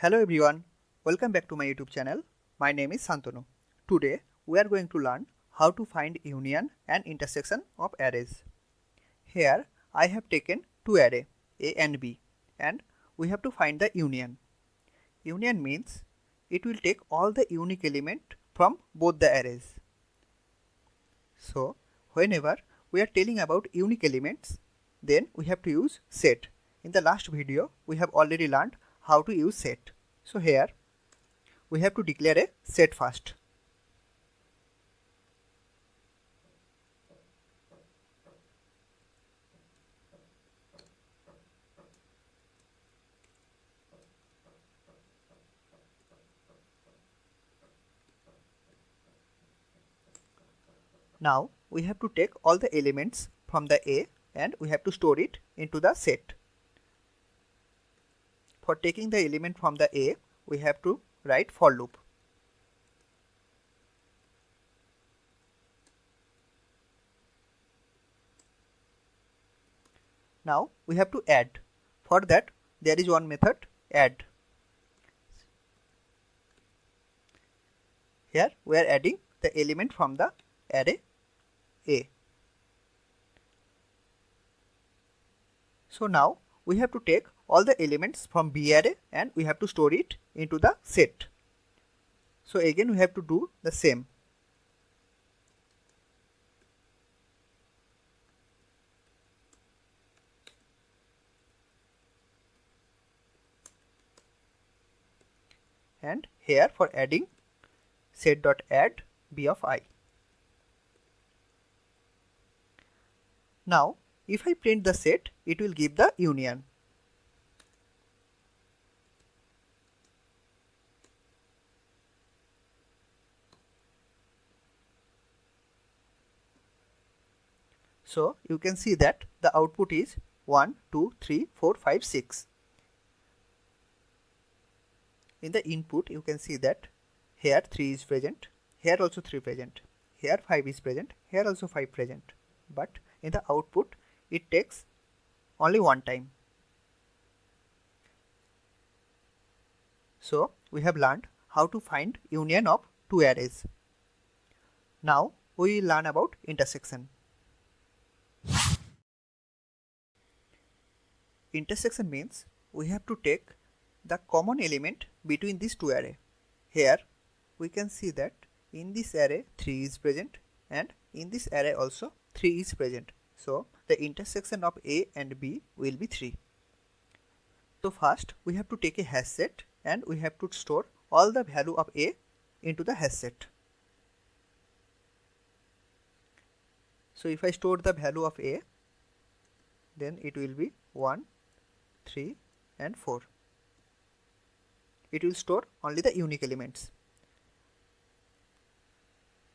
Hello everyone, welcome back to my YouTube channel. My name is Santanu. Today we are going to learn how to find union and intersection of arrays. Here I have taken two arrays A and B and we have to find the union. Union means it will take all the unique element from both the arrays. So whenever we are telling about unique elements, then we have to use set. In the last video we have already learned how to use set. So here we have to declare a set first. Now we have to take all the elements from the A and we have to store it into the set. For taking the element from the A, we have to write for loop. Now we have to add. For that there is one method, add. Here we are adding the element from the array A. So now we have to take all the elements from B array and we have to store it into the set. So again we have to do the same. And here for adding, set.add b of I. Now if I print the set, it will give the union. So you can see that the output is 1, 2, 3, 4, 5, 6. In the input you can see that here 3 is present, here also 3 present, here 5 is present, here also 5 present. But in the output it takes only one time. So we have learned how to find union of two arrays. Now we will learn about intersection. Intersection means we have to take the common element between these two arrays. Here we can see that in this array 3 is present and in this array also 3 is present. So the intersection of A and B will be 3. So first we have to take a hash set and we have to store all the value of A into the hash set. So if I store the value of A, then it will be 1, 3 and 4. It will store only the unique elements.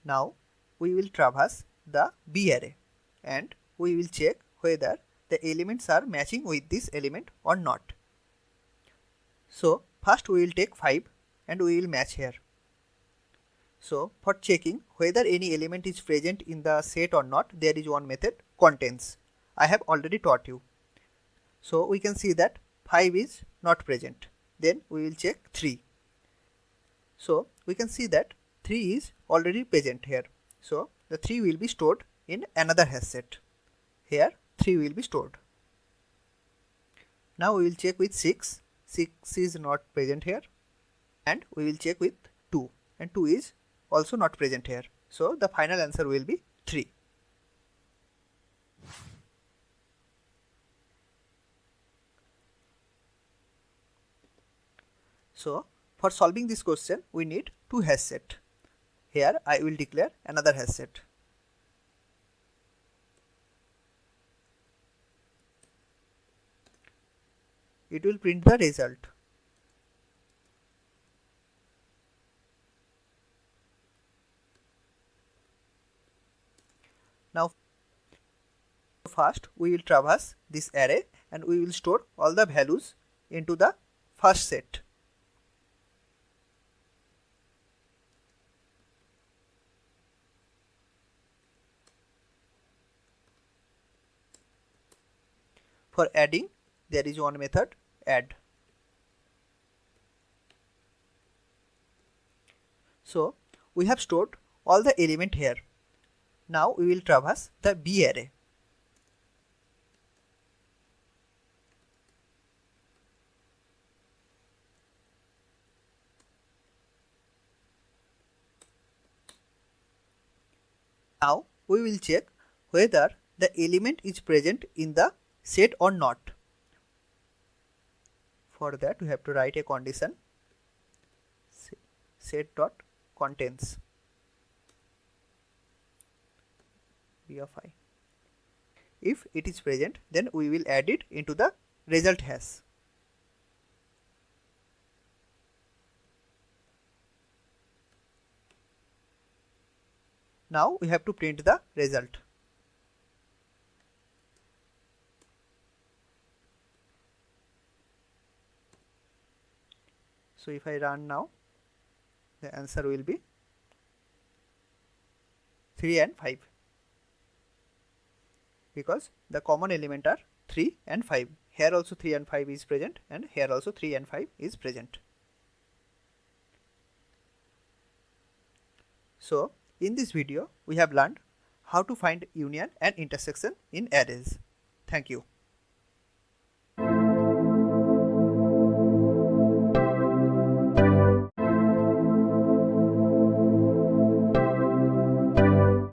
Now we will traverse the B array and we will check whether the elements are matching with this element or not. So first we will take 5 and we will match here. So for checking whether any element is present in the set or not, there is one method, contains. I have already taught you. So we can see that 5 is not present. Then we will check 3. So we can see that 3 is already present here. So the 3 will be stored in another hash set. Here 3 will be stored. Now we will check with 6. 6 is not present here. And we will check with 2. And 2 is also not present here. So the final answer will be 3. So for solving this question we need two hash set. Here I will declare another hash set. It will print the result. Now first we will traverse this array and we will store all the values into the first set. For adding, there is one method, add. So we have stored all the element here. Now we will traverse the B array. Now we will check whether the element is present in the set or not. For that we have to write a condition set dot contains b of I. If it is present, then we will add it into the result hash. Now we have to print the result. So if I run now, the answer will be 3 and 5, because the common element are 3 and 5. Here also 3 and 5 is present, and here also 3 and 5 is present. So in this video we have learned how to find union and intersection in arrays. Thank you.